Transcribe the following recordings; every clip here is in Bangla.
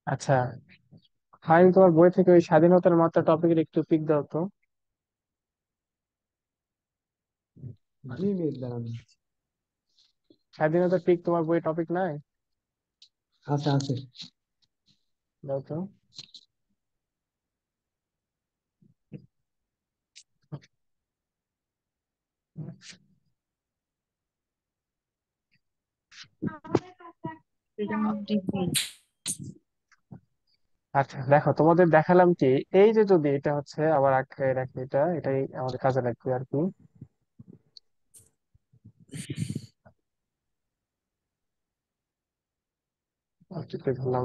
আচ্ছা, ফাইন, তোমার বই থেকে ওই স্বাধীনতার মাত্রা টপিকের একটু পিক দাও তো। জি মিস দাঁড়ান। স্বাধীনতার পিক তোমার বই টপিক নাই? আছে আছে। দাও তো। আচ্ছা দেখো, তোমাদের দেখালাম কি, এই যে যদি এটা হচ্ছে আবার আঁকড়ে রাখি, এটাই আমাদের কাজে লাগবে আর কি। চিত্রে ধরলাম,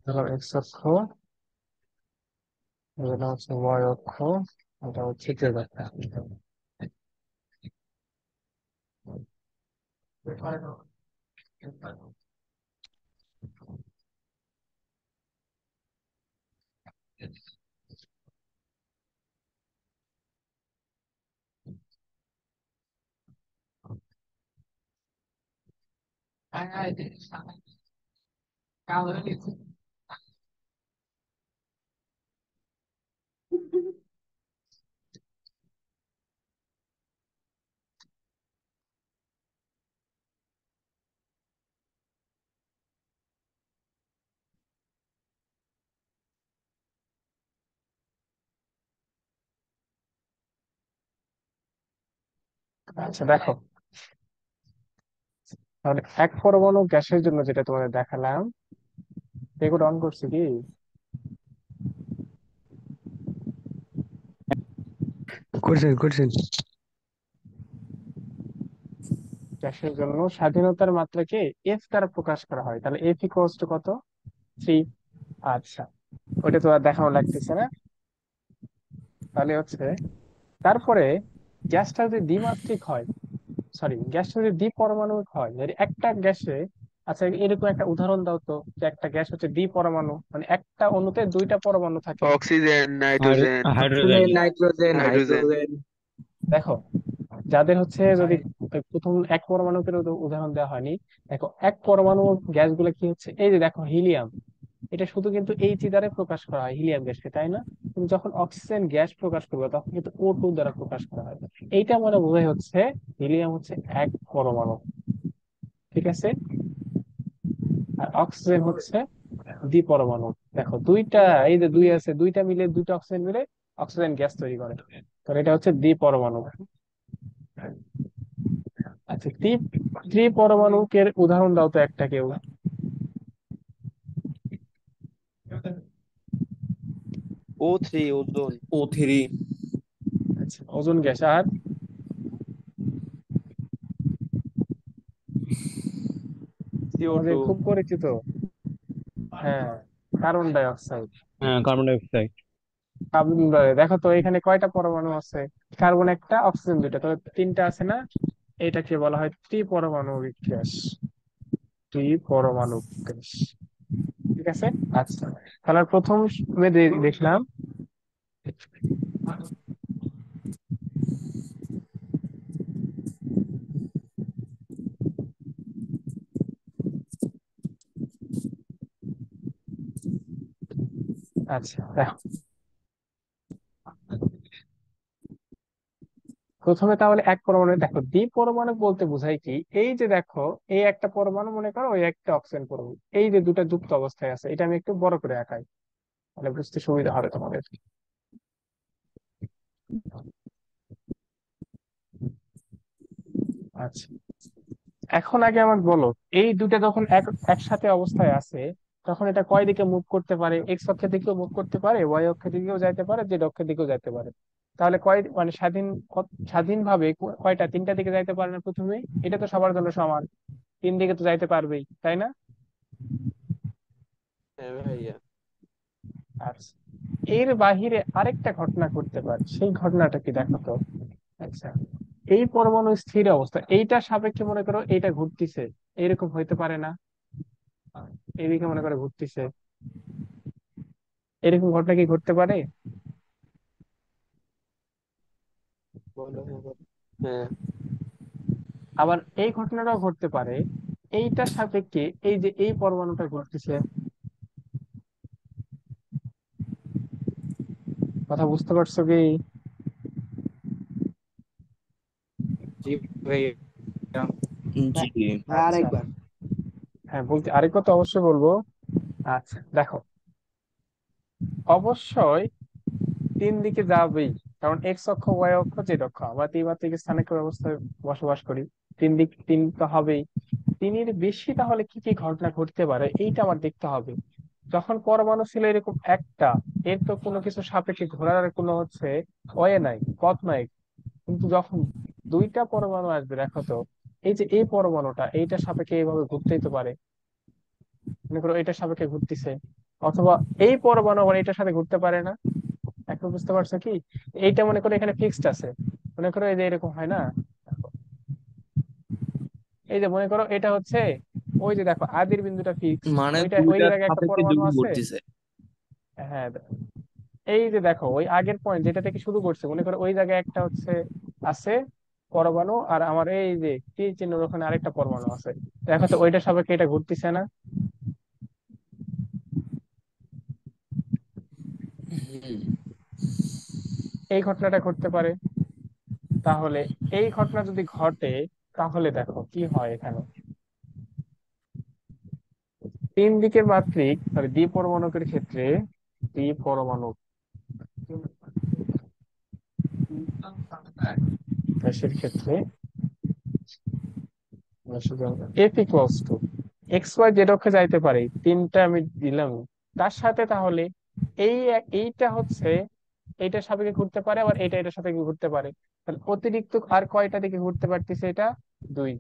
ধরলাম এক্স অক্ষ, এটা হচ্ছে ওয়াই অক্ষ, এটা হচ্ছে জেড অক্ষ। আচ্ছা দেখো, তাহলে এক পরমাণু গ্যাসের জন্য যেটা তোমাদের দেখালাম, এগুলো অন করছি কি? করছেন করছেন। গ্যাসের জন্য স্বাধীনতার মাত্রাকে এফ দ্বারা প্রকাশ করা হয়, তাহলে এফ ইকুয়ালস টু কত? 3। আচ্ছা, ওটা তো আর দেখানো লাগতেছে না। তাহলে হচ্ছে, তারপরে গ্যাসটা যদি দ্বিমাত্রিক হয়, সরি, গ্যাসটা যদি দ্বিপরমাণুক হয়, যদি একটা গ্যাসে, আচ্ছা এরকম একটা উদাহরণ দাও তো, যে একটা গ্যাস হচ্ছে দ্বিপরমাণু, মানে একটা অণুতে দুইটা পরমাণু থাকে। Oxygen, nitrogen, hydrogen. Oxygen, nitrogen, hydrogen. Hydrogen. দেখো, যাদের হচ্ছে যদি প্রথম এক পরমাণুকে উদাহরণ দেওয়া হয়নি, দেখো এক পরমাণু গ্যাসগুলো কি হচ্ছে, এই যে দেখো হিলিয়াম, এটা শুধু কিন্তু এইচ দ্বারা প্রকাশ করা হয় হিলিয়াম গ্যাসকে, তাই না? কিন্তু যখন অক্সিজেন গ্যাস প্রকাশ করবে তখন কিন্তু O2 দ্বারা প্রকাশ করা হয়। এইটা মনে বোঝাই হচ্ছে হিলিয়াম হচ্ছে এক পরমাণু, ঠিক আছে? আর অক্সিজেন হচ্ছে দ্বিপরমাণু। দেখো দুইটা, এই যে দুই আছে, দুইটা মিলে, দুইটা অক্সিজেন মিলে অক্সিজেন গ্যাস তৈরি করে, তো এটা হচ্ছে দ্বিপরমাণু। আচ্ছা, ত্রিপরমাণুকের উদাহরণ দাও তো একটা কেউ। O3, ozone. O3। আচ্ছা, ওজোন গ্যাস। আর CO2। আমাদের খুব পরিচিত, হ্যাঁ, কার্বন ডাই অক্সাইড। হ্যাঁ, কার্বন ডাই অক্সাইড। দেখো তো এখানে কয়টা পরমাণু আছে? কার্বন একটা, অক্সিজেন দুইটা, তবে তিনটা আছে না? এটাকে বলা হয় ত্রিপরমাণবিক গ্যাস। ত্রিপরমাণু গ্যাস, ঠিক আছে। আচ্ছা, তাহলে প্রথম দেখলাম। আচ্ছা দেখো, প্রথমে তাহলে এক পরমাণু, দেখো দ্বিপরমাণু বলতে বোঝায় কি, এই যে দেখো, এই একটা পরমাণু মনে করো, ওই একটা অক্সিজেন পরমাণু, এই যে দুটা যুক্ত অবস্থায় আছে, এটা আমি একটু বড় করে আঁকাই, তাহলে বুঝতে সুবিধা হবে তোমাদের। আচ্ছা, এখন আগে আমাকে বলো, এই দুটা যখন একসাথে অবস্থায় আছে, তখন এটা কয় দিকে মুভ করতে পারে? এক্স অক্ষের দিকেও মুভ করতে পারে, ওয়াই অক্ষের দিকেও যাইতে পারে, জেড অক্ষের দিকেও যাইতে পারে। তাহলে কয় মানে স্বাধীনভাবে কয়টা? তিনটা দিকে যাইতে পারে না প্রথমে? এটা তো সবার জন্য সমান, তিন দিকে তো যাইতে পারবেই, তাই না? হ্যাঁ ভাইয়া। আচ্ছা, এর বাহিরে আরেকটা ঘটনা করতে পারে, সেই ঘটনাটা কি দেখো তো। আচ্ছা, এই পরমাণু স্থির অবস্থা, এইটা সাপেক্ষে মনে করো এইটা ঘুরতেছে, এরকম হইতে পারে না? এইদিকে মনে করো ঘুরতেছে, এরকম ঘটনা কি ঘটতে পারে? বলো, হ্যাঁ বলো। হ্যাঁ। আবার এই ঘটনাটাও ঘটতে পারে এইটার সাপেক্ষে এই যে এই পরমাণুটা ঘটতেছে। কথা বুঝতে পারছো কি? জি ভাইয়া। হ্যাঁ। জি। ভাই আচ্ছা, আরেকবার। হ্যাঁ বলতে আরেক কথা অবশ্যই বলবো। আচ্ছা দেখো, অবশ্যই তিন দিকে যাবেই, কারণ এক্স অক্ষ ওয়াই অক্ষ জেড অক্ষ, আমরা ত্রিমাত্রিক স্থানাঙ্ক ব্যবস্থায় বসবাস করি। তিন তো হবেই। তিনের বেশি তাহলে কি কি ঘটনা ঘটতে পারে এইটা আমার দেখতে হবে। যখন পরমাণু ছিল এরকম একটা, এর তো কোনো কিছু সাপেক্ষে ঘোরার কোনো ওয়ে নাই, পথ নাই। কিন্তু যখন দুইটা পরমাণু আসবে দেখো তো, এই যে এই পরমাণুটা এইটা সাপেক্ষে এইভাবে ঘুরতেই তো পারে। মনে করো এটার সাপেক্ষে ঘুরতেছে, অথবা এই পরমাণু আবার এটার সাথে ঘুরতে পারে না। এখন বুঝতে পারছো কি? এইটা মনে করো এখানে ফিক্সড আছে। মনে করো এই যে এরকম হয় না, এই যে মনে করো এটা ওই যে দেখো আদির বিন্দুটা ফিক্সড, মানে ওইটা ওই দুইটার জায়গায় একটা সাপেক্ষে পরমাণু দুইটা আছে। ঘুরতেছে। হ্যাঁ, এই যে দেখো ওই আগের পয়েন্ট যেটা থেকে শুরু করছে, মনে করো ওই জায়গায় একটা আছে পরমাণু, আর আমার এই যে তীর চিহ্নের ওখানে আরেকটা পরমাণু আছে। দেখো তো ওইটার সাপেক্ষে এটা ঘুরতেছে না? হুম। এই ঘটনাটা ঘটতে পারে। তাহলে এই ঘটনা যদি ঘটে, তাহলে দেখো কি হয় এখানে। তিন দিকের মাত্রিক সরি দ্বিপরমাণুকের ক্ষেত্রে, দ্বিপরমাণু গ্যাসের ক্ষেত্রে F equals to X Y Z অক্ষে যাইতে পারে, তিনটা আমি দিলাম। তার সাথে তাহলে এইটা এইটার সাপেক্ষে ঘুরতে পারে, আবার এটার সাপেক্ষে ঘুরতে পারে। তাহলে অতিরিক্ত আর কয়টা দিকে ঘুরতে পারতেছে এটা? দুই।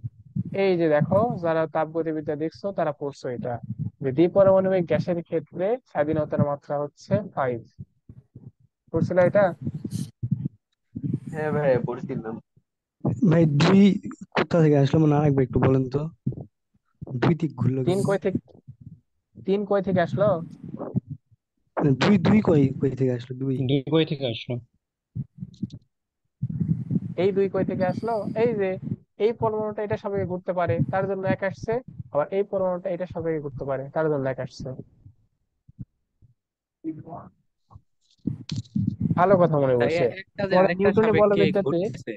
এই যে দেখো, যারা তাপগতিবিদ্যা দেখছো তারা পড়ছো এটা, যে দ্বিপরমাণবিক গ্যাসের ক্ষেত্রে স্বাধীনতার মাত্রা 5। পড়ছিল এটা? হ্যাঁ ভাইয়া পড়ছিলাম। ভাই দুই কোথা থেকে আসলো মানে আরেকবার একটু বলেন তো, দুই দিক ঘুরলো তিন কেমনে? কয় থেকে তিন কয় থেকে আসলো? মানে দুই দুই কই কই থেকে আসলো দুই? দুই বই থেকে আসলো। এই দুই কয় থেকে আসলো? এই যে এই পরমাণুটা এটা সাপেক্ষে ঘুরতে পারে তার জন্য এক আসছে, আবার এই পরমাণুটা এটা সাপেক্ষে ঘুরতে পারে তার জন্য এক আসছে। ভালো কথা মনে তাই বলছে। একটা যে তোমাদের আরেকটার নিউটনের সাপেক্ষে বলবিদ্যাতে, ঘুরতেছে।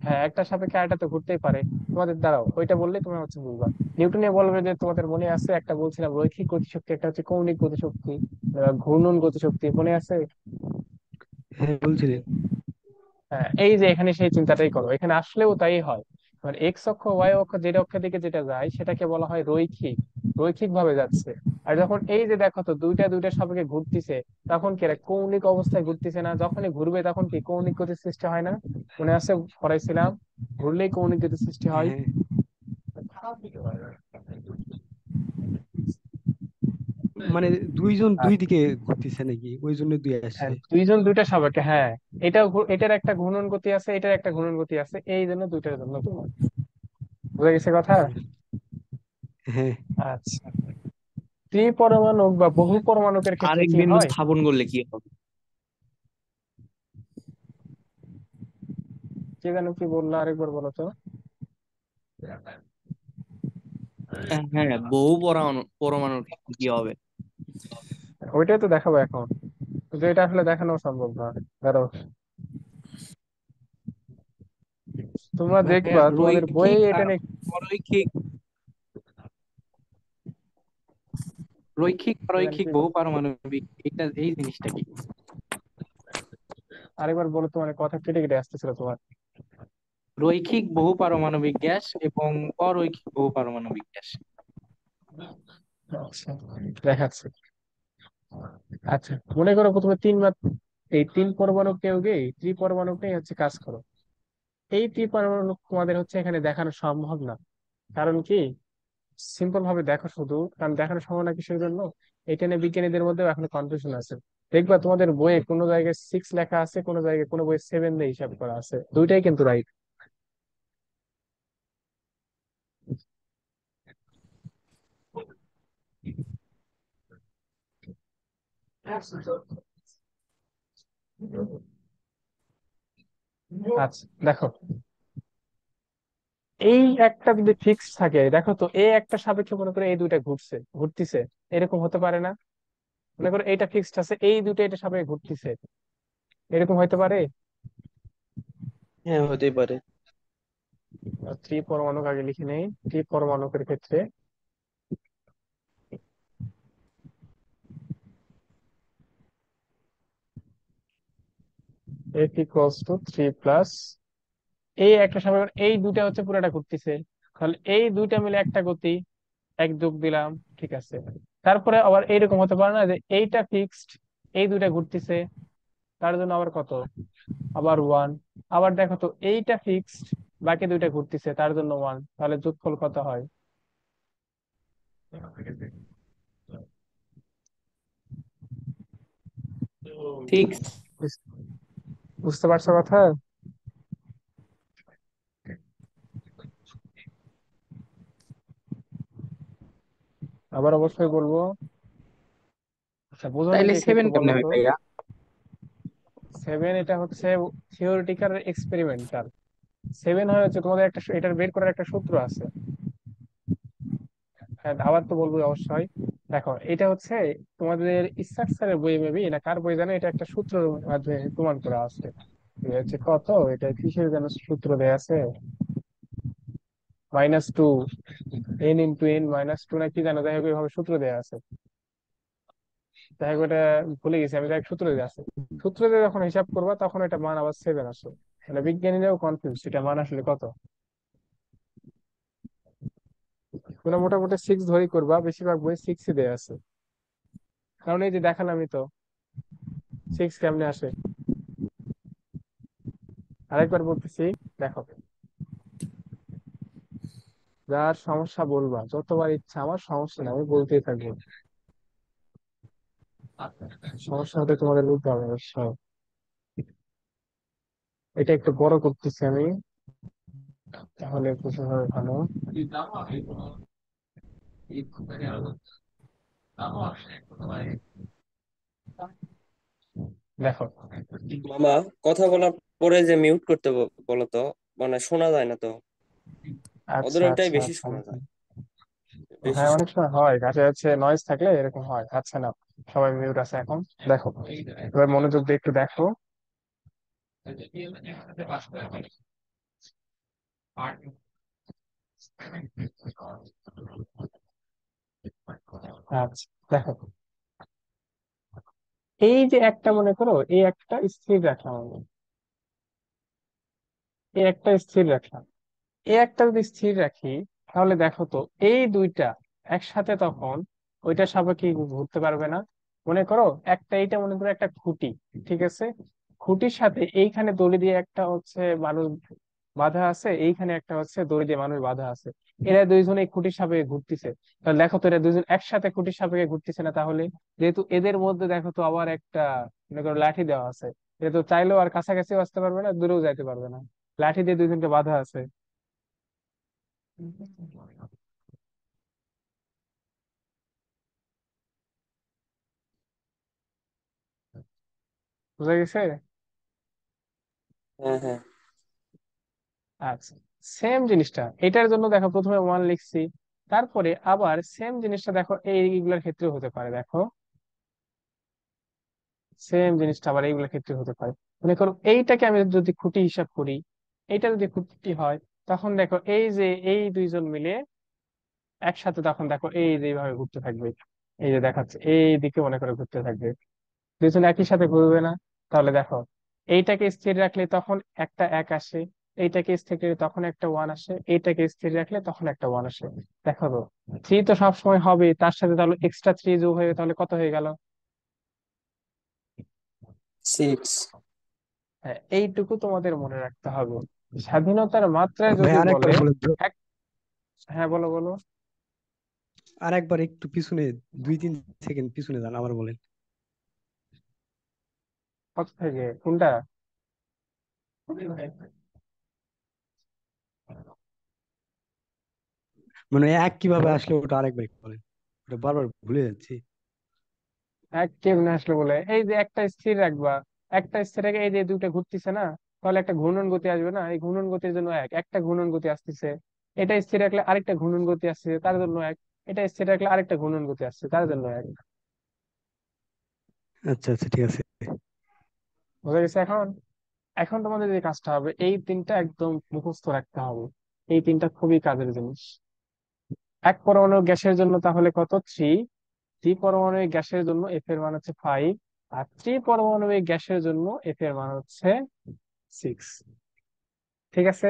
হ্যাঁ একটা সাপেক্ষে আরেকটা তো ঘুরতেই পারে। তোমাদের দ্বারাও ওইটা বললে তুমি বুঝবা। নিউটনের বলবিদ্যাতে তোমাদের মনে আছে একটা বলছিলাম রৈখিক গতিশক্তি, একটা কৌণিক গতিশক্তি, ঘূর্ণন গতিশক্তি, মনে আছে? হ্যাঁ বলছিলেন। হ্যাঁ, এই যে এখানে সেই চিন্তাটাই করো, এখানে আসলেও তাই হয়। মানে এক্স অক্ষ ওয়াই অক্ষ জেড অক্ষের দিকে যেটা যায় সেটাকে বলা হয় রৈখিক, রৈখিক ভাবে যাচ্ছে। আর যখন এই যে দেখো তো দুইটা দুইটা সাপেক্ষে ঘুরতেছে, তখন কি এরা কৌণিক অবস্থায় ঘুরতেছে না? যখনই ঘুরবে তখন কি কৌণিক গতির সৃষ্টি হয় না? মনে আছে, পড়াইছিলাম, ঘুরলেই কৌণিক গতির সৃষ্টি হয়। হ্যাঁ মানে দুইজন আর দুই দিকে ঘুরতেছে নাকি, ওই জন্য দুই আসছে? হ্যাঁ, দুইজন দুইটা সাপেক্ষে, হ্যাঁ। এটার একটা ঘূর্ণন গতি আছে, এটার একটা ঘূর্ণন গতি আছে, এই জন্য দুইটার জন্য তোমার বুঝা গেছে কথা? হ্যাঁ আচ্ছা, ত্রিপরমাণুক বা বহু পরমাণুকের ক্ষেত্রে আরেক কি বিন্দু হয়? স্থাপন করলে কি হবে? কে জানো কি বললো, আরেকবার বলো তো। হ্যাঁ, বহু পরমাণু পরমাণুর ক্ষেত্রে কি হবে? ওইটাই তো দেখাবো এখন, কিন্তু এটা আসলে দেখানো সম্ভব না। ধরো তোমরা ভাইয়া দেখবা তোমাদের বইয়ে রৈখিক এটা আর নিয়ে। অরৈখিক, রৈখিক কে জানো অরৈখিক কি বহু বললো? পারমাণবিক, এটা এই জিনিসটা কি? আরেকবার বলো, তোমার কথা কেটে কেটে আসতেছিল তোমার। রৈখিক বহু পারমাণবিক গ্যাস এবং অরৈখিক বহু পারমাণবিক গ্যাস। আচ্ছা, দেখাচ্ছি। আচ্ছা মনে করো প্রথমে এই তিন পরমাণু কেউ গে ত্রিপরমাণুটাই কাজ করো। এই ত্রিপরমাণু তোমাদের এখানে দেখানো সম্ভব না। কারণ কি? সিম্পল ভাবে দেখো শুধু, কারণ দেখানো সম্ভব না কিসের জন্য, এটা নিয়ে বিজ্ঞানীদের মধ্যে এখন কনফিউশন আছে। দেখবা তোমাদের বইয়ে কোনো জায়গায় 6 লেখা আছে, কোনো জায়গায় কোনো বইয়ে 7 দিয়ে হিসাব করা আছে, দুইটাই কিন্তু রাইট। আচ্ছা দেখো, এই একটা যদি ফিক্স থাকে, দেখো তো এই একটা সাপেক্ষে মনে করে এই দুইটা ঘুরতিছে, এরকম হতে পারে না? মনে করো এইটা ফিক্সড আছে, এই দুটো এটা সাপেক্ষে ঘুরতিছে, এরকম হতে পারে? হ্যাঁ, হতেই পারে। ত্রি পরমাণু আগে লিখে নেই। ত্রি পরমাণুকের ক্ষেত্রে F ইকুয়ালস টু 3 প্লাস এই একটা সাপেক্ষে এই দুইটা হচ্ছে পুরোটা ঘুরতিছে, তাহলে এই দুইটা মিলে একটা গতি, এক যোগ দিলাম, ঠিক আছে। তারপরে আবার এইরকম হতে পারে না যে এইটা ফিক্সড, এই দুইটা ঘুরতিছে, তার জন্য আবার কত, আবার ওয়ান। আবার দেখো তো এইটা ফিক্সড, বাকি দুইটা ঘুরতিছে, তার জন্য ওয়ান, তাহলে যোগফল কত হয়? সিক্স। বুঝ- বুঝতে পারছো কথা? আবার অবশ্যই বলবো। আচ্ছা বোঝোনি তাইলে কে কে সেভেন একটু বলো কেমনে হয় তো। ভাইয়া? 7 এটা হচ্ছে থিওরিটিক্যাল এক্সপেরিমেন্টাল। 7 হয় হচ্ছে তোমাদের একটা এটার বের করার একটা সূত্র আছে। হ্যাঁ আবার তো বলবো অবশ্যই। দেখো এটা হচ্ছে তোমাদের ইসাক স্যারের বই, মেবি না কার বই জানো, এটা একটা সূত্রের মাধ্যমে প্রমাণ করা আছে। এটা হচ্ছে কত, এটা কিসের যেন সূত্র দেয়া আছে, -2 n × n - 2 না কি জানো, যাই হোক এইভাবে সূত্র দেয়া আছে। যাই হোক এটা ভুলে গেছি আমি, যাই হোক সূত্র দেয়া আছে। সূত্র দিয়ে যখন হিসাব করবা তখন এটা মান আবার 7 আসে। মানে বিজ্ঞানীরাও কনফিউজ এটা মান আসলে কত। তোমরা মোটামুটি 6 ধরেই করবা, বেশিরভাগ বই 6ই দেয়া আছে। কারণ এই যে দেখালামই তো 6 কেমনে আসে। আরেকবার বলতেছি, দেখো, যার সমস্যা বলবা যতবার ইচ্ছা, আমার সমস্যা নেই, আমি বলতেই থাকবো। সমস্যা হতে তোমাদের বুঝতে হবে অবশ্যই। এটা একটু বড় করতেছি আমি, তাহলে বুঝতে হবে ভালো। দেখো, মামা, কথা বলার পরে যে মিউট করতে বলো তো, মানে শোনা যায় না তো। ওদের আচ্ছা ওইটাই আচ্ছা বেশি আচ্ছা। শোনা যায়, বেশি হ্যাঁ অনেক শোনা। সময় হয়, কাছে হচ্ছে নয়েজ থাকলে এরকম হয়। আচ্ছা না, সবাই মিউট আছে এখন। দেখো, এবার মনোযোগ দিয়ে একটু দেখো। আচ্ছা দেখো, এই যে একটা মনে করো, এই একটা স্থির রাখলাম আমি, এই একটা স্থির রাখলাম, এই একটা যদি স্থির রাখি, তাহলে দেখো তো এই দুইটা একসাথে তখন ওইটা সাপেক্ষে ঘুরতে পারবে না। মনে করো একটা, এইটা মনে করো একটা খুঁটি, ঠিক আছে। খুঁটির সাথে এইখানে দড়ি দিয়ে একটা হচ্ছে মানুষ বাধা আছে, এইখানে একটা হচ্ছে দড়ি দিয়ে মানুষ বাধা আছে। এরা দুইজন এই খুঁটির সাপেক্ষে ঘুরতেছে। তাহলে দেখো তো এরা দুইজন একসাথে খুঁটির সাপেক্ষে ঘুরতেছে না? তাহলে যেহেতু এদের মধ্যে দেখো তো আবার একটা মনে করো লাঠি দেওয়া আছে, এটা তো চাইলেও আর কাছাকাছিও আসতে পারবে না, দূরেও যাইতে পারবে না, লাঠি দিয়ে দুইজনকে বাধা আছে। বুঝা গেছে? হ্যাঁ, হ্যাঁ। আচ্ছা, সেম জিনিসটা এটার জন্য দেখো প্রথমে ওয়ান লিখছি, তারপরে আবার সেম জিনিসটা দেখো এইগুলোর ক্ষেত্রেও হতে পারে। দেখো সেম জিনিসটা আবার এইগুলোর ক্ষেত্রে হতে পারে। মনে করো এইটাকে আমি যদি খুঁটি হিসাব করি, এইটা যদি খুঁটি হয়, তখন দেখো এই যে এই দুইজন মিলে একসাথে তখন দেখো এই যে এইভাবে ঘুরতে থাকবে। এই যে দেখাচ্ছে এই দিকে মনে করে ঘুরতে থাকবে, দুজন একই সাথে ঘুরবে না? তাহলে দেখো এইটাকে স্থির রাখলে তখন একটা এক আসে, এইটাকে স্থির রাখলে তখন একটা ওয়ান আসে, এইটাকে স্থির রাখলে তখন একটা ওয়ান আসে। দেখো তো থ্রি তো সবসময় হবে, তার সাথে তাহলে এক্সট্রা থ্রি যোগ হয়ে তাহলে কত হয়ে গেল? 6। হ্যাঁ এইটুকু তোমাদের মনে রাখতে হবে। স্বাধীনতার মাত্রায় ভাই যদি আরেকবার বলে বলেন তো। এক, হ্যাঁ বলো বলো। আরেকবার একটু পিছনে, 2-3 সেকেন্ড পিছনে যান, আবার বলেন। কত থেকে কোনটা? মানে এক কিভাবে আসলে ওটা আরেকবার একটু বলেন, ওটা বারবার ভুলে যাচ্ছি। এক কেমনে আসলে বলে, এই যে একটা স্থির রাখবা, একটা স্থির রেখে এই যে দুইটা ঘুরতেছে না, তাহলে একটা ঘূর্ণন গতি আসবে না? এই ঘূর্ণন গতির জন্য একটা ঘূর্ণন গতি আসতেছে। এটা স্থির রাখলে আরেকটা ঘূর্ণন গতি আসছে, তার জন্য এক। এটা স্থির রাখলে আরেকটা ঘূর্ণন গতি আসছে, তার জন্য এক। আচ্ছা আচ্ছা, ঠিক আছে। বুঝা গেছে এখন? এখন তোমাদের যে কাজটা হবে, এই তিনটা একদম মুখস্থ রাখতে হবে। এই তিনটা খুবই কাজের জিনিস। এক পরমাণু গ্যাসের জন্য তাহলে কত? 3। দ্বিপরমাণবিক গ্যাসের জন্য এফ এর মান হচ্ছে 5। আর ত্রিপরমাণবিক গ্যাসের জন্য এফ এর মান হচ্ছে 6। ঠিক আছে?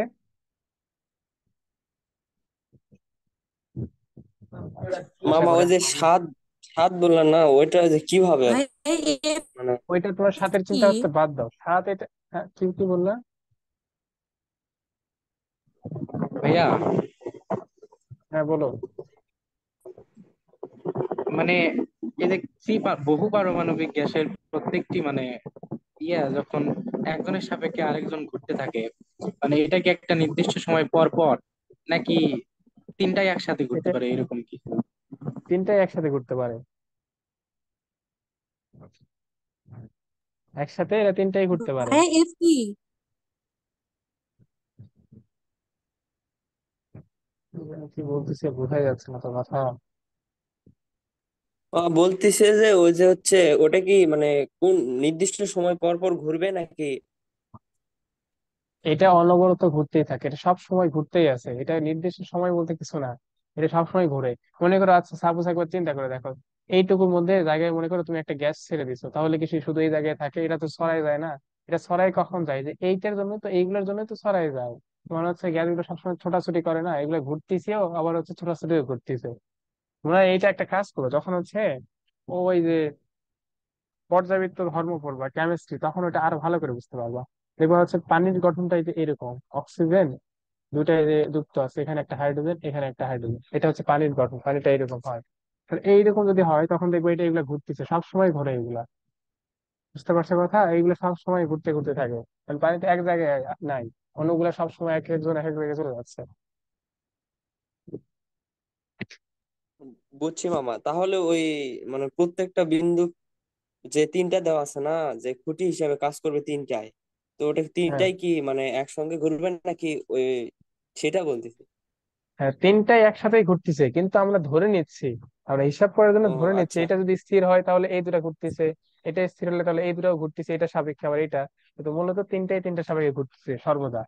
আশা মামা করি ওই যে স্বাদ স্বাদ বললেন না, ওইটা যে কিভাবে ভাই এ মানে? ওইটা তোমার সাতের কি? চিন্তা করতে বাদ দাও, সাত এটা। হ্যাঁ, কি কি বললা? ভাইয়া, হ্যাঁ, বলো। মানে এই যে বহু পারমাণবিক গ্যাসের প্রত্যেকটি মানে যখন একজনের সাপেক্ষে আরেকজন ঘুরতে থাকে, মানে এটা কি একটা নির্দিষ্ট সময় পর পর, নাকি তিনটাই একসাথে ঘুরতে এটা পারে এরকম কি? তিনটাই একসাথে ঘুরতে পারে। একসাথে এরা তিনটাই ঘুরতে পারে। ভাই এফ কি? কি বলতেছে বোঝাই যাচ্ছে না তো কথা। বলতেছে যে ওই যে হচ্ছে ওটা কি মানে কোন নির্দিষ্ট সময় পর পর ঘুরবে নাকি? এটা অনবরত ঘুরতেই থাকে, এটা সব সময় ঘুরতেই আছে, এটা নির্দিষ্ট সময় বলতে কিছু না। এটা সব সময় ঘুরে। মনে করো, আচ্ছা সাপোজ একবার চিন্তা করে দেখো, এইটুকুর মধ্যে জায়গায় মনে করো তুমি একটা গ্যাস ছেড়ে দিছো, তাহলে কি সে শুধু এই জায়গায় থাকে? এটা তো ছড়াই যায় না। এটা ছড়াই কখন যায়? যে এইটার জন্য তো, এইগুলোর জন্য তো ছড়াই যায়। মনে হচ্ছে গ্যাসগুলো সবসময় ছোটাছুটি করে না, এগুলো ঘুরতেছেও আবার হচ্ছে ছোটাছুটিও ঘুরতেছে। তোমরা এইটা একটা কাজ করো, যখন হচ্ছে ওই যে পর্যাবৃত্ত ধর্ম পড়বা কেমিস্ট্রি, তখন ওটা আরো ভালো করে বুঝতে পারবা। দেখবা হচ্ছে পানির গঠনটা এই যে এরকম, অক্সিজেন দুটাই যে যুক্ত আছে, এখানে একটা হাইড্রোজেন, এখানে একটা হাইড্রোজেন, এটা হচ্ছে পানির গঠন, পানিটা এরকম হয়। তাহলে এইরকম যদি হয়, তখন দেখবো এটা এগুলা ঘুরতেছে, সবসময় ঘোরে এগুলা। বুঝতে পারছো কথা? এইগুলো সবসময় ঘুরতে ঘুরতে থাকে। কারণ পানিতে এক জায়গায় নাই, অন্যগুলা সবসময় এক একজন এক এক জায়গায় চলে যাচ্ছে। বুঝছি মামা, তাহলে ওই মানে প্রত্যেকটা বিন্দু যে তিনটা দেওয়া আছে না, যে খুঁটি হিসাবে কাজ করবে তিনটায়, তো ওটা হ্যাঁ, তিনটাই কি মানে একসঙ্গে ঘুরবে নাকি ওই, সেটা বলতেছি। হ্যাঁ, তিনটাই একসাথেই ঘুরতেছে, কিন্তু আমরা ধরে নিচ্ছি, আমরা হিসাব করার জন্য ও ধরে নিচ্ছি আচ্ছা এটা যদি স্থির হয় তাহলে এই দুটা ঘুরতেছে, এটা স্থির হলে তাহলে এই দুটাও ঘুরতেছে, এটা সাপেক্ষে আবার এটা। কিন্তু মূলত তিনটাই তিনটা সাপেক্ষে ঘুরতেছে সর্বদা।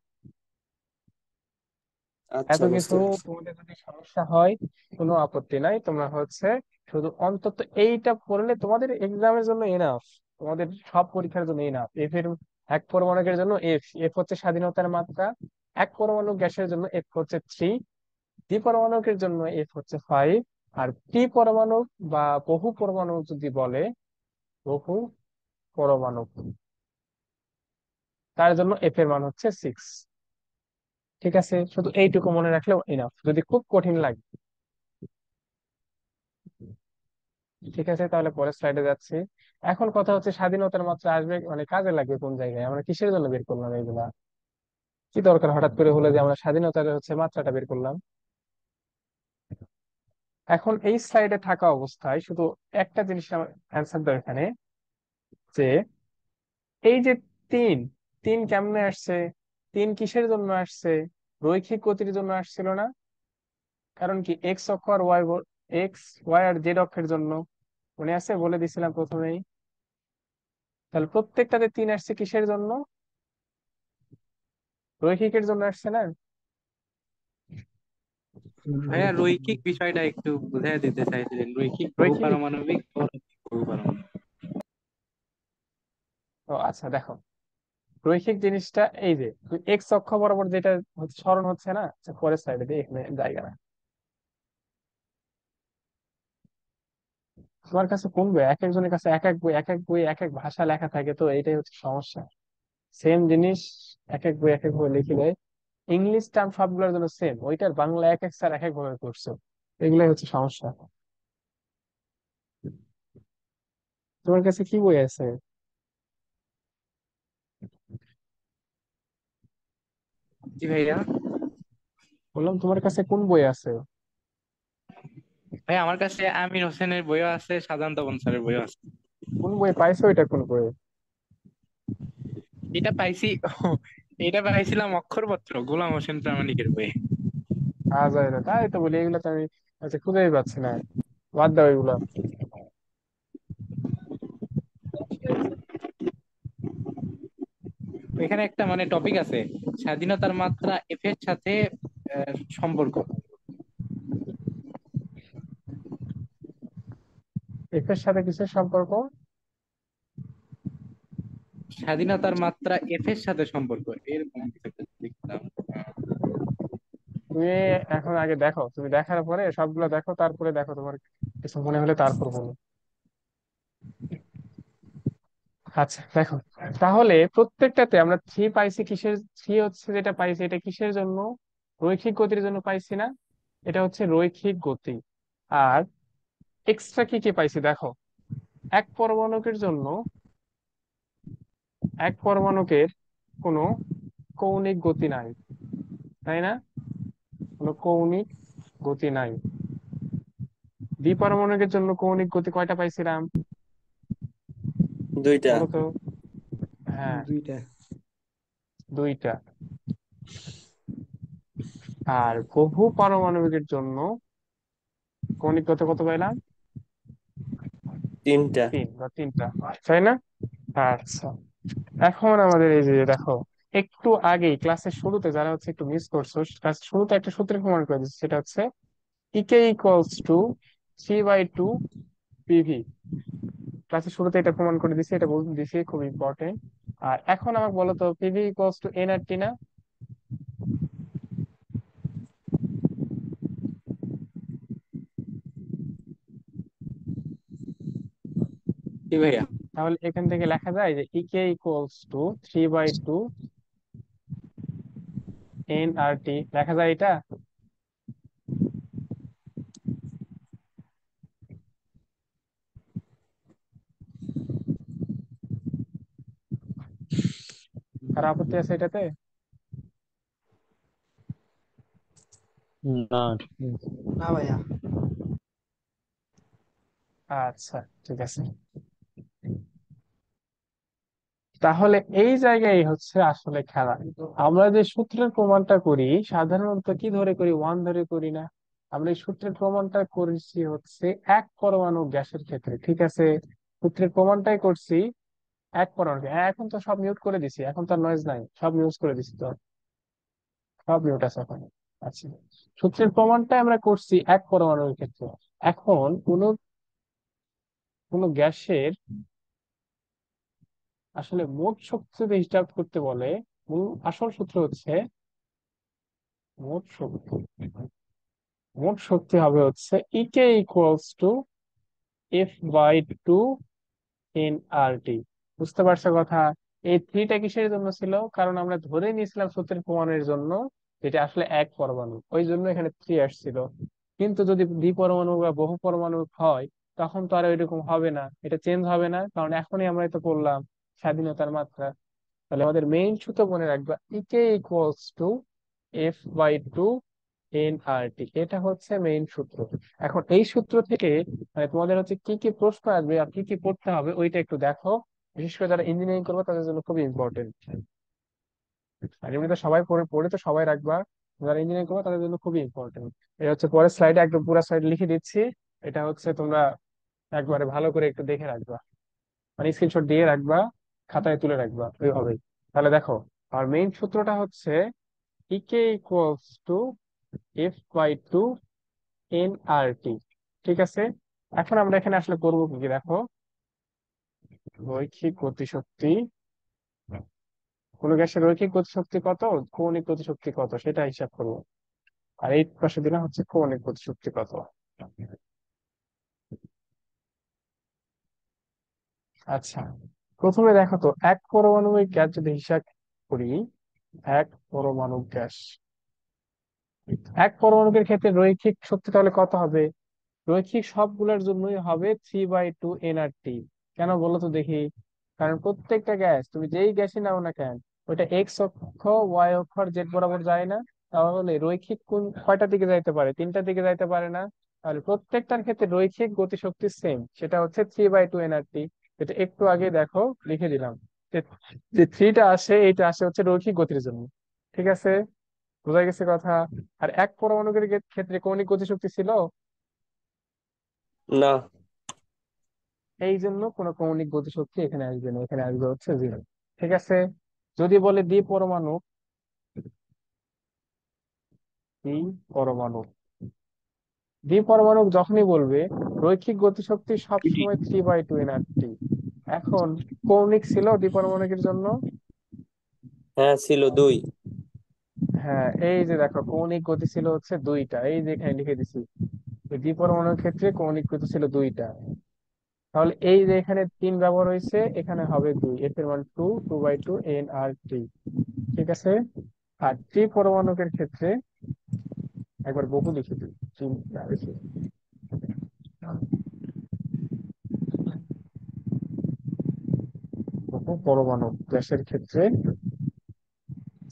এত আচ্ছা, কিছু বুঝতে পারছি। তোমাদের যদি সমস্যা হয়, কোনো আপত্তি নাই, তোমরা হচ্ছে শুধু অন্তত এইটা পড়লে তোমাদের এক্সামের জন্য এনাফ। তোমাদের সব পরীক্ষার জন্য এনাফ। এফ এর এক পরমাণুকের জন্য এফ, এফ হচ্ছে স্বাধীনতার মাত্রা। এক পরমাণু গ্যাসের জন্য এফ হচ্ছে 3। দ্বিপরমাণুকের জন্য এফ হচ্ছে 5। আর টি পরমাণু বা বহু পরমাণু যদি বলে, বহু পরমাণু, তার জন্য এফ এর মান হচ্ছে 6। ঠিক আছে, শুধু এইটুকু মনে রাখলেও এনাফ, যদি খুব কঠিন লাগে। ঠিক আছে, তাহলে পরের স্লাইডে যাচ্ছি। এখন কথা হচ্ছে স্বাধীনতার মাত্রা আসবে মানে কাজে লাগবে কোন জায়গায়? আমরা কিসের জন্য বের করলাম এগুলা? কি দরকার হঠাৎ করে হলো যে আমরা স্বাধীনতার হচ্ছে মাত্রাটা বের করলাম? এখন এই স্লাইডে থাকা অবস্থায় শুধু একটা জিনিস আমার অ্যান্সার দাও এখানে, যে এই যে তিন, তিন কেমনে আসছে? তিন কিসের জন্য আসছে? রৈখিক গতির জন্য আসছিল না? কারণ কি, এক্স অক্ষ আর ওয়াই, এক্স ওয়াই আর জেড অক্ষের জন্য। মনে আছে, বলে দিছিলাম প্রথমেই। তাহলে প্রত্যেকটাতে তিন আসছে কিসের জন্য? রৈখিকের জন্য আসছে না? ভাইয়া, রৈখিক বিষয়টা একটু বুঝাই দিতে চাইছিলেন, রৈখিক বহু রৈখিক, পারমাণবিক ও অরৈখিক বহু পারমাণবিক। ও আচ্ছা দেখো, রৈখিক জিনিসটা এই যে এক্স অক্ষ বরাবর যেটা হচ্ছে সরণ হচ্ছে না, আচ্ছা, পরের সাইডে দিয়ে এখানে জায়গা না। তোমার কাছে কোন বই? এক একজনের কাছে এক এক বই, এক এক বই এক এক ভাষা লেখা থাকে, তো এটাই হচ্ছে সমস্যা। সেম জিনিস এক এক বই এক এক বই লিখে দেয়। ইংলিশ টার্ম সবগুলোর জন্য সেম, ওইটার বাংলা এক এক স্যার এক এক ভাবে করছে। এগুলাই হচ্ছে সমস্যা। তোমার কাছে কি বই আছে? জি ভাইয়া। বললাম তোমার কাছে কোন বই আছে? ভাই, আমার কাছে আমির হোসেনের বইও আছে, সাধারণ তপন স্যারের বইও আছে। কোন বই পাইছো, এটা কোন বই? এটা পাইছি এটা পাইছিলাম অক্ষরপত্র, গোলাম হোসেন প্রামাণিকের বই। যায় না, তাই তো বলি এগুলো তো আমি খুঁজেই পাচ্ছি না। বাদ দাও এগুলো। এখানে একটা মানে টপিক আছে, স্বাধীনতার মাত্রা এফ এর সাথে সম্পর্ক। এফের সাথে কিসের সম্পর্ক? স্বাধীনতার মাত্রা এফ এর সাথে সম্পর্ক, এরকম কিছু একটা দেখলাম। তুমি এখন আগে দেখো, তুমি দেখার পরে সবগুলো দেখো, তারপরে দেখো তোমার কিছু মনে হলে তারপর বলো। আচ্ছা দেখো, তাহলে প্রত্যেকটাতে আমরা থ্রি পাইছি কিসের? থ্রি হচ্ছে যেটা পাইছি এটা কিসের জন্য? রৈখিক গতির জন্য পাইছি না? এটা হচ্ছে রৈখিক গতি। আর এক্সট্রা কি কি পাইছি দেখো, এক পরমাণুকের জন্য, এক পরমাণুকের কোনো কৌণিক গতি নাই, তাই না? কোনো কৌণিক গতি নাই। দ্বিপরমাণুকের জন্য কৌণিক গতি কয়টা পাইছিলাম? দুইটা। বলো তো। হ্যাঁ, দুইটা। দুইটা। আর বহু পারমাণবিকের জন্য কৌণিক গতি কত পাইলাম? তিনটা। তিন বা তিনটা, তাই না? আচ্ছা, এখন আমাদের এই যে দেখো, একটু আগেই ক্লাসের শুরুতে যারা হচ্ছে একটু মিস করছো, ক্লাস শুরুতে একটা সূত্রে প্রমাণ করে দিচ্ছি, সেটা হচ্ছে ইকে ইকুয়ালস টু 3/2 পিভি। ক্লাসের শুরুতে এটা প্রমাণ করে দিছি, এটা বলতে দিছি, খুব ইম্পর্টেন্ট। আর এখন আমাকে বলো তো, পিভি ইকুয়ালস টু এন আর টি না? কি ভাইয়া? তাহলে এখান থেকে লেখা যায় যে ইকে ইকুয়ালস টু 3/2 এন আর টি, লেখা যায় এটা? আর আপত্তি আছে এটাতে? না। না ভাইয়া। আচ্ছা, ঠিক আছে। তাহলে এই জায়গায় হচ্ছে আসলে খেলা। আমরা যে সূত্রের প্রমাণটা করি সাধারণত কি ধরে করি? ওয়ান ধরে করি না? আমরা এই সূত্রের প্রমাণটা করেছি হচ্ছে এক পরমাণু গ্যাসের ক্ষেত্রে, ঠিক আছে? সূত্রের প্রমাণটাই করছি এক পরমাণু। এখন তো সব মিউট করে দিছি, এখন তো নয়েজ নাই, সব মিউট করে দিছি তো, সব মিউট আছে এখন। আচ্ছা, সূত্রের প্রমাণটাই আমরা করছি এক পরমাণুর ক্ষেত্রে। এখন কোন কোন গ্যাসের আসলে মোট শক্তি যদি হিসাব করতে বলে, মূল আসল সূত্র হচ্ছে মোট শক্তি। মোট শক্তি হবে হচ্ছে ইকে ইকুয়ালস টু F/2 এন আর টি। বুঝতে পারছো কথা? এই থ্রিটা কিসের জন্য ছিল? কারণ আমরা ধরে নিয়েছিলাম সূত্রের প্রমাণের জন্য যেটা আসলে এক পরমাণু, ওই জন্য এখানে থ্রি আসছিল। কিন্তু যদি দ্বিপরমাণু বা বহু পরমাণু হয়, তখন তো আর ওইরকম হবে না, এটা চেঞ্জ হবে না, কারণ এখনই আমরা তো বললাম স্বাধীনতার মাত্রা। তাহলে আমাদের মেইন সূত্র মনে রাখবা, ইকে ইকুয়ালস টু F/2 এন আর টি, এটা হচ্ছে মেইন সূত্র। এখন এই সূত্র থেকে মানে তোমাদের হচ্ছে কি কি প্রশ্ন আসবে আর কি কি পড়তে হবে ওইটা একটু দেখো। বিশেষ করে যারা ইঞ্জিনিয়ারিং করবে তাদের জন্য খুবই ইম্পর্টেন্ট। আর এমনিতে সবাই পড়ে পড়ে তো সবাই রাখবা, যারা ইঞ্জিনিয়ারিং করবে তাদের জন্য খুবই ইম্পর্টেন্ট। এটা হচ্ছে পরের স্লাইডে একদম পুরো স্লাইড লিখে দিচ্ছি, এটা হচ্ছে তোমরা একবারে ভালো করে একটু দেখে রাখবা, মানে স্ক্রিনশট দিয়ে রাখবা, খাতায় তুলে রাখবা ওইভাবেই। তাহলে দেখো, আর মেইন সূত্রটা হচ্ছে ইকে ইকুয়ালস টু F/2 এন আর টি, ঠিক আছে? এখন আমরা এখানে আসলে করবো কি কি দেখো, রৈখিক গতিশক্তি, কোন গ্যাসের রৈখিক গতিশক্তি কত, কৌণিক গতিশক্তি কত, সেটা হিসাব করবো। আর এই পাশে দিলাম হচ্ছে কৌণিক গতিশক্তি কত। আচ্ছা, প্রথমে দেখো তো, এক পরমাণবিক গ্যাস যদি হিসাব করি, এক পরমাণু গ্যাস, এক পরমাণুকের ক্ষেত্রে রৈখিক শক্তি তাহলে কত হবে? রৈখিক সবগুলোর জন্যই হবে 3/2 এন আর টি। কেন বলো তো দেখি? কারণ প্রত্যেকটা গ্যাস, তুমি যেই গ্যাসই নাও না কেন, ওইটা এক্স অক্ষ, ওয়াই অক্ষ আর জেড বরাবর যায় না? তাহলে রৈখিক কোন কয়টা দিকে যাইতে পারে? তিনটা দিকে যাইতে পারে না? তাহলে প্রত্যেকটার ক্ষেত্রে রৈখিক গতিশক্তি সেম, সেটা হচ্ছে 3/2 এন আর টি। এটা একটু আগে দেখো লিখে দিলাম যে যে থ্রিটা আসে, এইটা আসে হচ্ছে রৈখিক গতির জন্য। ঠিক আছে, বোঝা গেছে কথা? আর এক পরমাণুর ক্ষেত্রে কৌণিক গতিশক্তি ছিল, না। এই জন্য কোনো কৌণিক গতিশক্তি এখানে আসবে না, এখানে আসবে হচ্ছে জিরো। ঠিক আছে, যদি বলে দ্বি পরমাণু, দ্বি পরমাণু, দ্বি পরমাণু যখনই বলবে রৈখিক গতিশক্তি সবসময় 3/2 nRT। এখন কৌণিক ছিল দ্বি পরমাণুকের জন্য। হ্যাঁ, ছিল 2। হ্যাঁ, এই যে দেখো কৌণিক গতি ছিল হচ্ছে দুইটা, এই যে এখানে লিখে দিছি দ্বি পরমাণুর ক্ষেত্রে কৌণিক গতি ছিল দুইটা। তাহলে এই যে এখানে 3 ব্যবহার হয়েছে, এখানে হবে 2, এফ এর মান 2/2 nRT। ঠিক আছে, আর ত্রি পরমাণুকের ক্ষেত্রে একবার বহু লিখে দিই, বহু পরমাণু গ্যাসের ক্ষেত্রে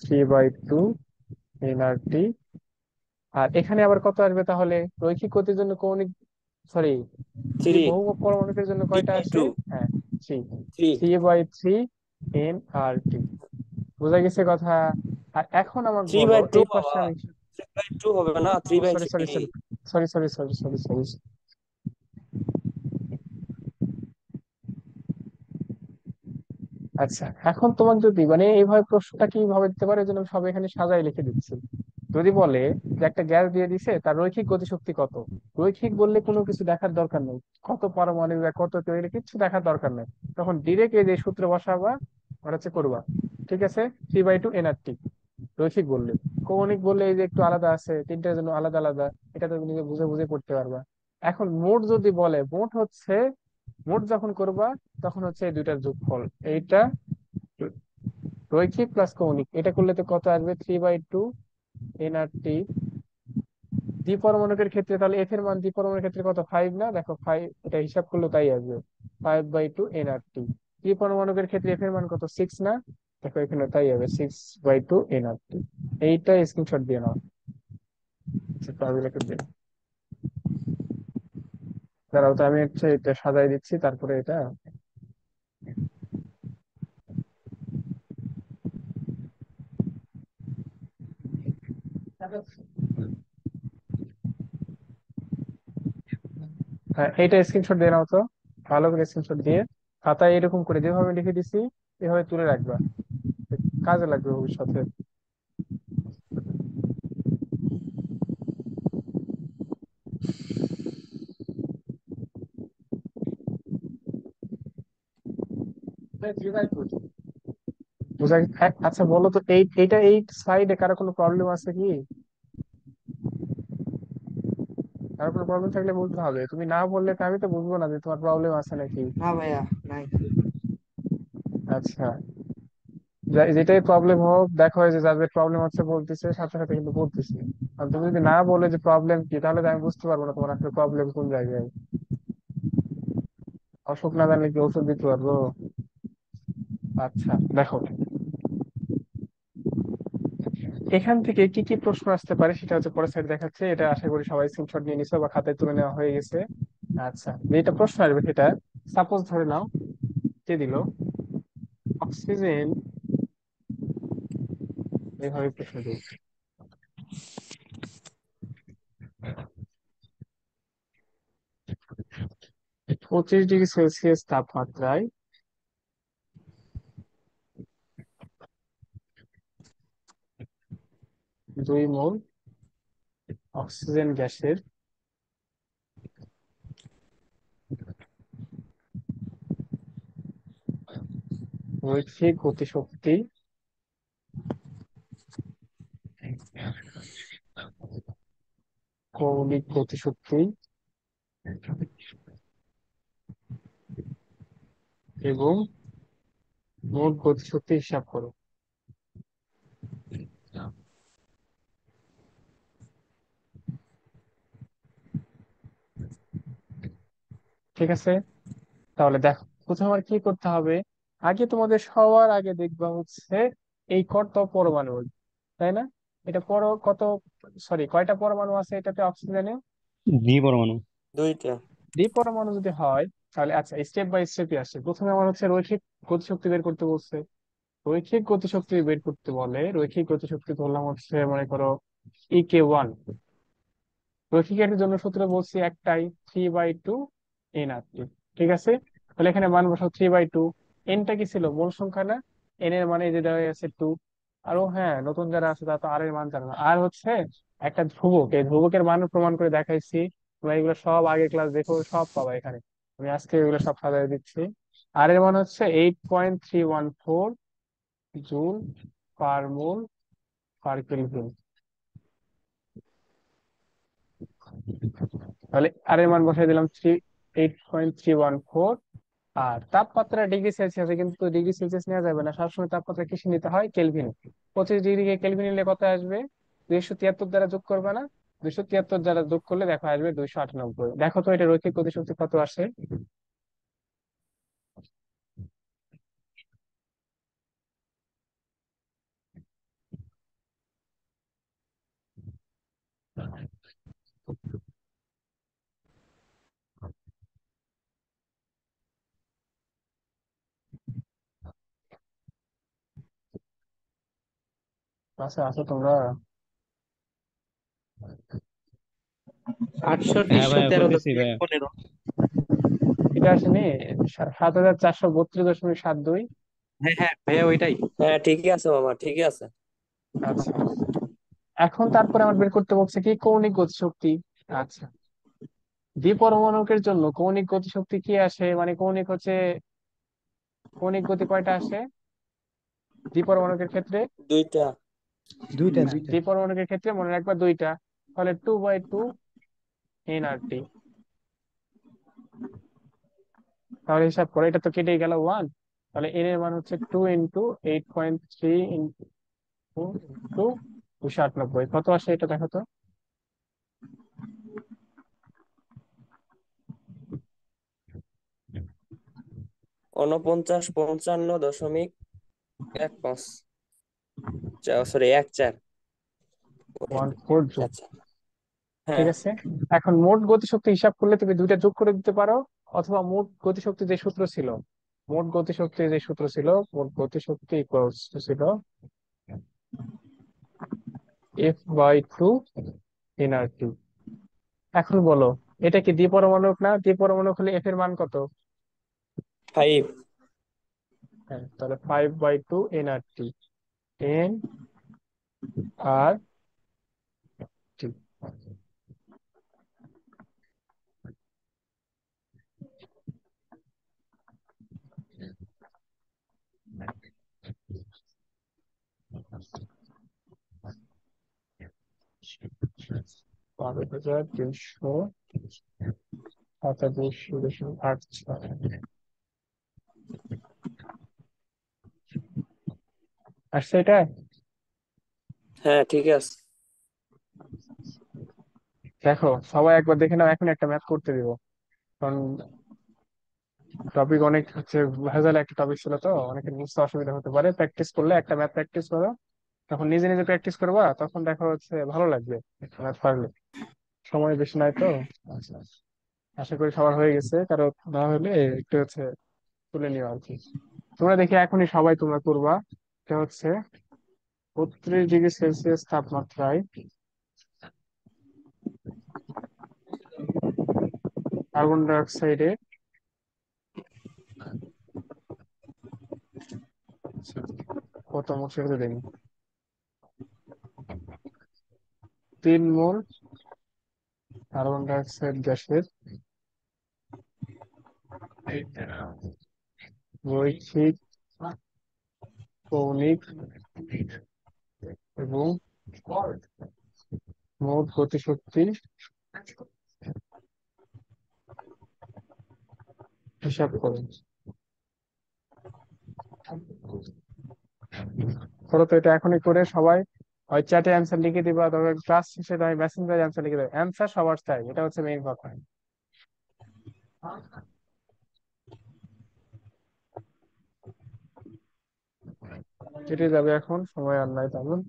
3/2 nRT। আর এখানে আবার কত আসবে তাহলে? রৈখিক গতির জন্য কৌণিক, সরি, 3। বহু পরমাণুকের জন্য কয়টা আসে? 3/2। হ্যাঁ, থ্রি। 3। 3/3 nRT। বোঝা গেছে কথা? আর এখন আমার থ্রি বলো বাই টু এই বাবা। পাশে আমি, 3/2 হবে না, থ্রি ও by sorry sorry three sorry sorry sorry sorry sorry sorry. আচ্ছা, এখন তোমাকে যদি মানে এইভাবে প্রশ্নটা কিভাবে দিতে পারে, এই জন্য আমি সব এখানে সাজাই লিখে দিচ্ছি। যদি বলে যে একটা গ্যাস দিয়ে দিছে, তার রৈখিক গতিশক্তি কত, রৈখিক বললে কোনো কিছু দেখার দরকার নেই, কত পারমাণবিক বা কত তৈরি কিছু দেখার দরকার নেই, তখন ডিরেক্ট এই যে সূত্র বসাবা আর হচ্ছে করবা। ঠিক আছে, 3/2 nRT রৈখিক বললে। কৌণিক বললে এই যে একটু আলাদা আছে, তিনটার জন্য আলাদা আলাদা, এটা তুমি নিজে বুঝে বুঝে করতে পারবা। এখন মোট যদি বলে, মোট হচ্ছে, মোট যখন করবা তখন হচ্ছে এই দুইটার যোগফল, এইটা রৈখিক প্লাস কৌণিক, এটা করলে তো কত আসবে? 3/2 nRT। দ্বিপরমাণুকের ক্ষেত্রে তাহলে এফ এর মান দ্বিপরমাণুর ক্ষেত্রে কত? 5 না? দেখো 5, এটা হিসাব করলে তাই আসবে 5/2 nRT। ত্রিপরমাণুকের ক্ষেত্রে এফ এর মান কত? 6 না? দেখো এখানে তাই হবে 6/2 nRT। এইটা স্ক্রিনশট দিয়ে নাও। আচ্ছা, তাহলে একটু দিন, দাঁড়াও তো আমি হচ্ছে এটা সাজাই দিচ্ছি, তারপরে এটা। হ্যাঁ, এইটা স্ক্রিনশট দিয়ে নাও তো, ভালো করে স্ক্রিনশট দিয়ে খাতায় এরকম করে যেভাবে লিখে দিছি এভাবে তুলে রাখবা, কাজে লাগবে ভবিষ্যতে। বুঝা আচ্ছা বলো তো, এইটা এই সাইডে কারো কোনো প্রবলেম আছে কি? কারো কোনো প্রবলেম থাকলে বলতে হবে, তুমি না বললে তো আমি তো বুঝবো না যে তোমার প্রবলেম আছে নাকি। না ভাইয়া, নাই। আচ্ছা, যেটাই প্রবলেম হোক, দেখো এই যে যাদের প্রবলেম হচ্ছে বলতেছে সাথে সাথে কিন্তু বলতেছি। আর তুমি যদি না বলে যে প্রবলেম কি, তাহলে তো আমি বুঝতে পারবো না তোমার আসলে প্রবলেম কোন জায়গায়। অসুখ না জানলে কি ওষুধ দিতে পারবো? আচ্ছা দেখো, এখান থেকে কি কি প্রশ্ন আসতে পারে সেটা হচ্ছে পরের সাইড দেখাচ্ছে, এটা আশা করি সবাই স্ক্রিনশট নিয়ে নিছো বা খাতায় তুলে নেওয়া হয়ে গেছে। আচ্ছা, যেটা প্রশ্ন আসবে সেটা, সাপোজ ধরে নাও কে দিল অক্সিজেন, এইভাবে প্রশ্ন দিই, 25°C তাপমাত্রায় 2 মোল অক্সিজেন গ্যাসের রৈখিক গতিশক্তি কৌণিক গতিশক্তি এবং মোট গতিশক্তি হিসাব করো। ঠিক আছে, তাহলে দেখো প্রথমে আর কি করতে হবে, আগে তোমাদের সবার আগে দেখবা হচ্ছে এই কত পরমাণু, তাই না? এটা কত, সরি, কয়টা পরমাণু আছে এটাতে অক্সিজেনে? দ্বি পরমাণু। 2টা। দ্বি পরমাণু যদি হয় তাহলে আচ্ছা, স্টেপ বাই স্টেপই আসছে। প্রথমে আমার হচ্ছে রৈখিক গতিশক্তি বের করতে বলছে। রৈখিক গতিশক্তি বের করতে বলে, রৈখিক গতিশক্তি ধরলাম হচ্ছে মনে করো EK1। রৈখিকের জন্য সূত্র বলছি একটাই, 3/2 NRT। ঠিক আছে, তাহলে এখানে মান বসাও 3/2। এনটা কি ছিল, মূল সংখ্যা না? এন এর মানে এই যে দেওয়া আছে 2। আরো হ্যাঁ, নতুন যারা আছে তারা তো আর এর মান জানে না। আর হচ্ছে একটা ধ্রুবক, এই ধ্রুবকের মান প্রমাণ করে দেখাইছি। তোমরা এগুলো সব আগের ক্লাস দেখো, সব পাবা এখানে। আমি আজকে এগুলো সব সাজাই দিচ্ছি। আর এর মান হচ্ছে 8.314 জুল পার মোল পার কেলভিন। তাহলে আর এর মান বসাই দিলাম 8.314। আর তাপমাত্রা ডিগ্রি সেলসিয়াসে, কিন্তু ডিগ্রি সেলসিয়াস নেওয়া যাবে না, সবসময় তাপমাত্রা কিসে নিতে হয়, কেলভিন। 25 ডিগ্রিকে কেলভিন নিলে কত আসবে? 273 দ্বারা যোগ করবে না? 273 দ্বারা যোগ করলে দেখো আসবে 298। দেখো তো এটা রৈখিক গতিশক্তি কত আসে। আচ্ছা আছো তোমরা? হ্যাঁ 68 ভাইয়া, তেরো করতেছি দশমিক ভাইয়া। পনেরো এটা আসেনি, 7432.72। হ্যাঁ হ্যাঁ ভাইয়া, ওইটাই। হ্যাঁ ঠিকই আছে মামা, ঠিকই আছে। আচ্ছা, এখন তারপরে আমার বের করতে বলছে কি, কৌণিক গতিশক্তি। আচ্ছা, দ্বিপরমাণুকের জন্য কৌণিক গতিশক্তি কি আসে, মানে কৌণিক হচ্ছে, কৌণিক গতি কয়টা আসে দ্বিপরমাণুকের ক্ষেত্রে? দুইটা। দুইটা হ্যাঁ, দুইটা। দ্বিপরমাণুকের ক্ষেত্রে মনে রাখবা দুইটা। তাহলে 2/2 NRT। তাহলে হিসাব করে, এটা তো কেটেই গেল 1। তাহলে এন এর মান হচ্ছে 2 × 8.3 × 298। কত আসে এটা দেখো তো। 49 55.15। সরি 14। 1/4 জুল। আচ্ছা। ঠিক হ্যাঁ। আছে, এখন মোট গতিশক্তি হিসাব করলে তুমি দুইটা যোগ করে দিতে পারো, অথবা মোট গতিশক্তি যে সূত্র ছিল, মোট গতিশক্তি যে সূত্র ছিল, মোট গতিশক্তি ইকুয়ালস ছিল F/2 NRT। এখন বলো, এটা কি দ্বিপরমাণুক না? দ্বিপরমাণুক হলে এফ এর মান কত? 5। হ্যাঁ, তাহলে 5/2 NRT। NRT। বারো হাজার 387.86। আসছে এটা? হ্যাঁ ঠিকই আছে। দেখো সবাই একবার দেখে নাও, এখন একটা ম্যাথ করতে দিব। কারণ টপিক অনেক হচ্ছে, ভেজাল একটা টপিক ছিল তো, অনেকের বুঝতে অসুবিধা হতে পারে। প্র্যাকটিস করলে, একটা ম্যাথ প্র্যাকটিস করো, তখন নিজে নিজে প্র্যাকটিস করবা, তখন দেখো হচ্ছে ভালো লাগবে ম্যাথ পারলে। সময় বেশি নাই তো। আচ্ছা, আশা করি সবার হয়ে গেছে, কারো না হলে একটু হচ্ছে তুলে নিও আর কি। তোমরা দেখি এখনই সবাই তোমরা করবা। এটা হচ্ছে 32 ডিগ্রি সেলসিয়াস তাপমাত্রায় কার্বন ডাই অক্সাইডের, কত মোল সেটা দেখি, 3 মোল কার্বন ডাই অক্সাইড গ্যাসের রৈখিক, কৌণিক এবং মোট গতিশক্তি হিসাব করুন। ধরো তো এটা এখনই করে সবাই হয় চ্যাটে অ্যান্সার লিখে দিবা, তবে ক্লাস শেষে নয় মেসেঞ্জারে অ্যান্সার লিখে দেবে। অ্যান্সার সবার চাই, এটা হচ্ছে মেইন কথা। কেটে যাবে এখন, সময় আর নাই তেমন।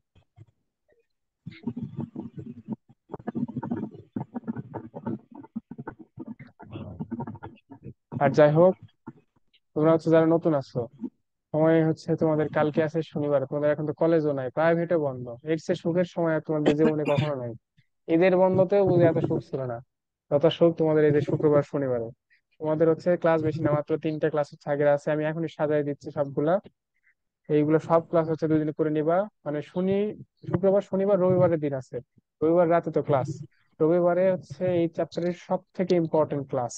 আর যাই হোক, তোমরা হচ্ছে যারা নতুন আছো, সময় হচ্ছে তোমাদের কালকে আছে শনিবার, তোমাদের এখন তো কলেজও নাই, প্রাইভেটও বন্ধ, এর চেয়ে সুখের সময় আর তোমাদের জীবনে কখনো নাই। ঈদের বন্ধতেও বুঝে এত সুখ ছিল না যত সুখ তোমাদের এই যে শুক্রবার শনিবারে। তোমাদের হচ্ছে ক্লাস বেশি না, মাত্র 3টা ক্লাস হচ্ছে আগের আছে, আমি এখনই সাজাই দিচ্ছি সবগুলা। এইগুলো সব ক্লাস হচ্ছে 2 দিনে করে নিবা। মানে শুক্রবার শনিবার রবিবারের দিন আছে, রবিবার রাতে তো ক্লাস। রবিবারে হচ্ছে এই চ্যাপ্টারের সব থেকে ইম্পর্টেন্ট ক্লাস।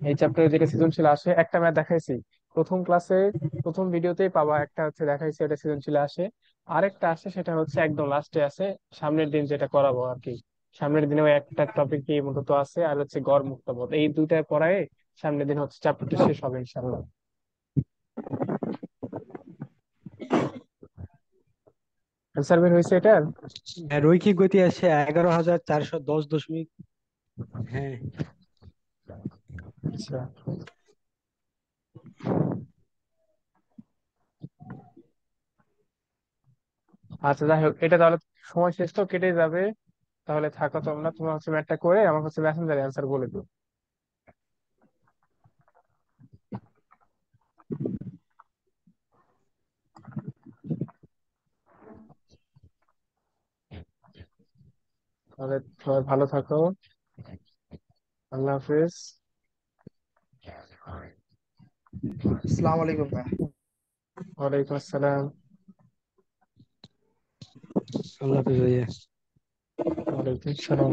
এই চ্যাপ্টারে যেটা সৃজনশীল আসে, একটা ম্যাথ দেখাইছি প্রথম ক্লাসে, প্রথম ভিডিওতেই পাবা, একটা হচ্ছে দেখাইছি এটা সৃজনশীল আসে। আরেকটা আসে সেটা হচ্ছে একদম লাস্টে আছে, সামনের দিন যেটা করাবো আর কি। সামনের দিনে ওই একটা টপিক মূলত আছে, আর হচ্ছে গড় মুক্তবোধ, এই দুইটা পড়ায় সামনের দিন হচ্ছে চ্যাপ্টারটা শেষ হবে ইনশাল্লাহ। অ্যান্সার বের হয়েছে এটার? রৈখিক গতি আসে 11,410 দশমিক। হ্যাঁ। আচ্ছা, আচ্ছা যাই হোক, এটা তাহলে সময় শেষ তো কেটে যাবে। তাহলে থাকো তোমরা, তোমরা হচ্ছে ম্যাথটা করে আমার হচ্ছে মেসেঞ্জারে অ্যান্সার বলে দিও। তাহলে সবাই ভালো থাকো, আল্লাহ হাফিজ। আসসালামু আলাইকুম ভাই। ওয়ালাইকুম আসসালাম। আল্লাহ হাফিজ ভাইয়া। ওয়ালাইকুম আসসালাম।